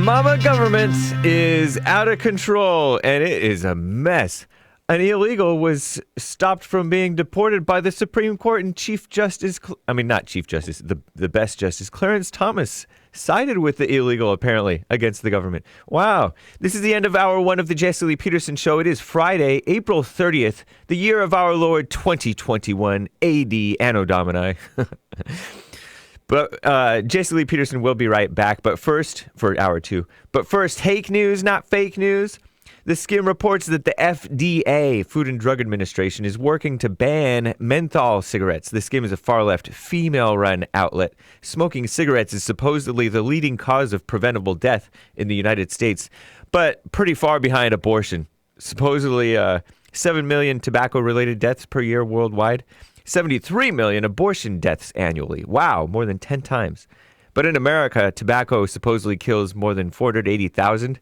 Mama government is out of control, and it is a mess. An illegal was stopped from being deported by the Supreme Court, and the best Justice, Clarence Thomas, sided with the illegal, apparently, against the government. Wow. This is the end of hour one of the Jesse Lee Peterson Show. It is Friday, April 30th, the year of our Lord 2021, AD, Anno Domini. But Jesse Lee Peterson will be right back, but first, for hour two. But first, Hake news, not fake news. The Skim reports that the FDA, Food and Drug Administration, is working to ban menthol cigarettes. The Skim is a far-left, female-run outlet. Smoking cigarettes is supposedly the leading cause of preventable death in the United States, but pretty far behind abortion. Supposedly 7 million tobacco-related deaths per year worldwide. 73 million abortion deaths annually. Wow, more than 10 times. But in America, tobacco supposedly kills more than 480,000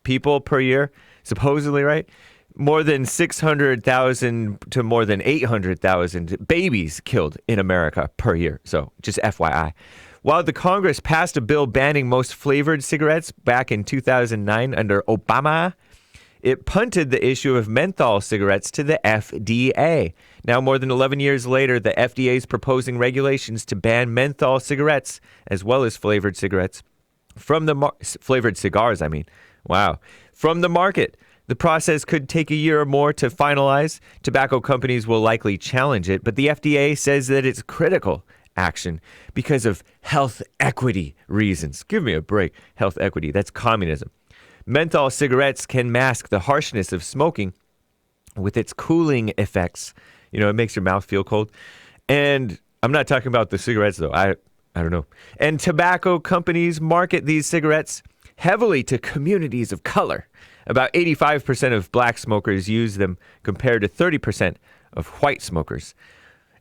people per year, supposedly, right? More than 600,000 to more than 800,000 babies killed in America per year. So just FYI. While the Congress passed a bill banning most flavored cigarettes back in 2009 under Obama, it punted the issue of menthol cigarettes to the FDA. Now, more than 11 years later, the FDA is proposing regulations to ban menthol cigarettes as well as flavored cigarettes from the flavored cigars, I mean. Wow. From the market. The process could take a year or more to finalize. Tobacco companies will likely challenge it, but the FDA says that it's critical action because of health equity reasons. Give me a break. Health equity. That's communism. Menthol cigarettes can mask the harshness of smoking with its cooling effects. You know, it makes your mouth feel cold. And I'm not talking about the cigarettes, though. I don't know. And tobacco companies market these cigarettes heavily to communities of color. About 85% of black smokers use them compared to 30% of white smokers.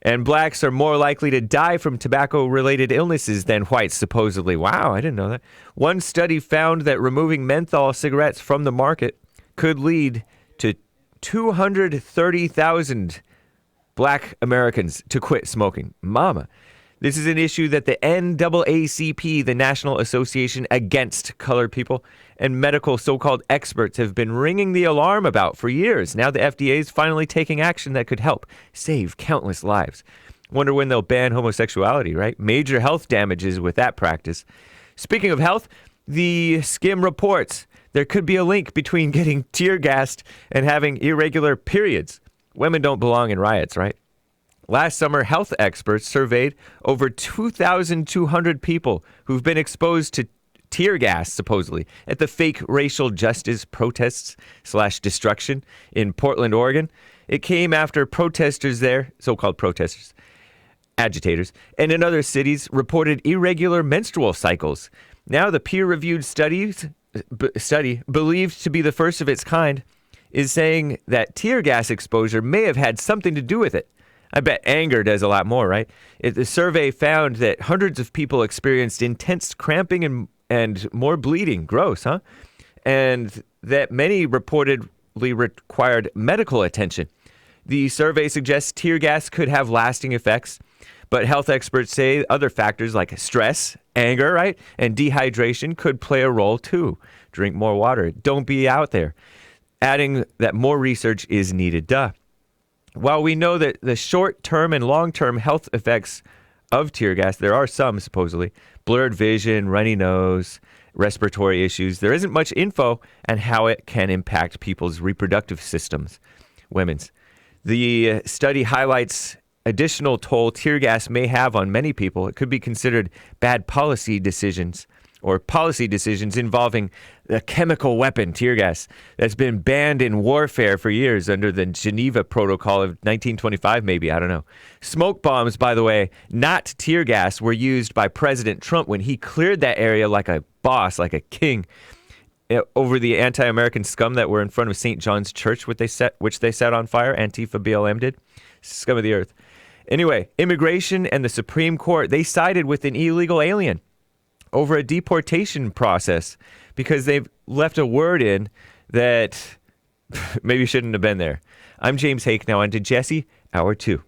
And blacks are more likely to die from tobacco-related illnesses than whites, supposedly. Wow, I didn't know that. One study found that removing menthol cigarettes from the market could lead to 230,000 black Americans to quit smoking. Mama. This is an issue that the NAACP, the National Association Against Colored People, and medical so-called experts have been ringing the alarm about for years. Now the FDA is finally taking action that could help save countless lives. Wonder when they'll ban homosexuality, right? Major health damages with that practice. Speaking of health, the Skim reports there could be a link between getting tear gassed and having irregular periods. Women don't belong in riots, right? Last summer, health experts surveyed over 2,200 people who've been exposed to tear gas, supposedly, at the fake racial justice protests / destruction in Portland, Oregon. It came after protesters there, so-called protesters, agitators, and in other cities reported irregular menstrual cycles. Now the peer-reviewed study, believed to be the first of its kind, is saying that tear gas exposure may have had something to do with it. I bet anger does a lot more, right? The survey found that hundreds of people experienced intense cramping and more bleeding. Gross, huh? And that many reportedly required medical attention. The survey suggests tear gas could have lasting effects, but health experts say other factors like stress, anger, right, and dehydration could play a role too. Drink more water. Don't be out there. Adding that more research is needed. Duh. While we know that the short-term and long-term health effects of tear gas, there are some, supposedly, blurred vision, runny nose, respiratory issues, there isn't much info on how it can impact people's reproductive systems, women's. The study highlights additional toll tear gas may have on many people. It could be considered bad policy decisions or policy decisions involving the chemical weapon, tear gas, that's been banned in warfare for years under the Geneva Protocol of 1925, maybe, I don't know. Smoke bombs, by the way, not tear gas, were used by President Trump when he cleared that area like a boss, like a king, over the anti-American scum that were in front of St. John's Church, which they set on fire. Antifa BLM did. Scum of the earth. Anyway, immigration and the Supreme Court, they sided with an illegal alien over a deportation process because they've left a word in that maybe shouldn't have been there. I'm James Hake, now on to Jesse, Hour 2.